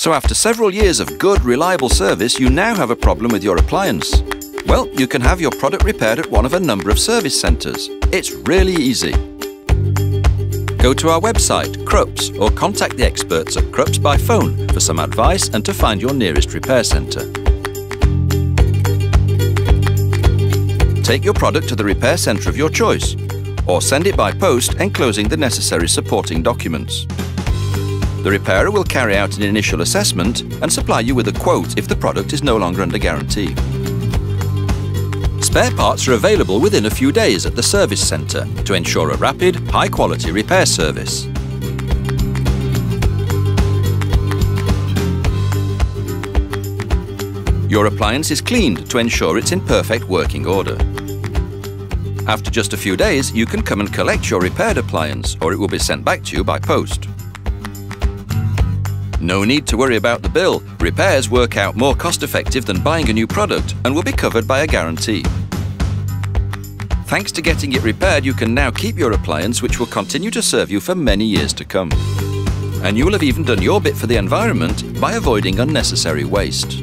So after several years of good, reliable service, you now have a problem with your appliance. Well, you can have your product repaired at one of a number of service centres. It's really easy. Go to our website, Krups, or contact the experts at Krups by phone for some advice and to find your nearest repair centre. Take your product to the repair centre of your choice, or send it by post enclosing the necessary supporting documents. The repairer will carry out an initial assessment and supply you with a quote if the product is no longer under guarantee. Spare parts are available within a few days at the service centre to ensure a rapid, high-quality repair service. Your appliance is cleaned to ensure it's in perfect working order. After just a few days, you can come and collect your repaired appliance, or it will be sent back to you by post. No need to worry about the bill. Repairs work out more cost-effective than buying a new product and will be covered by a guarantee. Thanks to getting it repaired, you can now keep your appliance, which will continue to serve you for many years to come. And you will have even done your bit for the environment by avoiding unnecessary waste.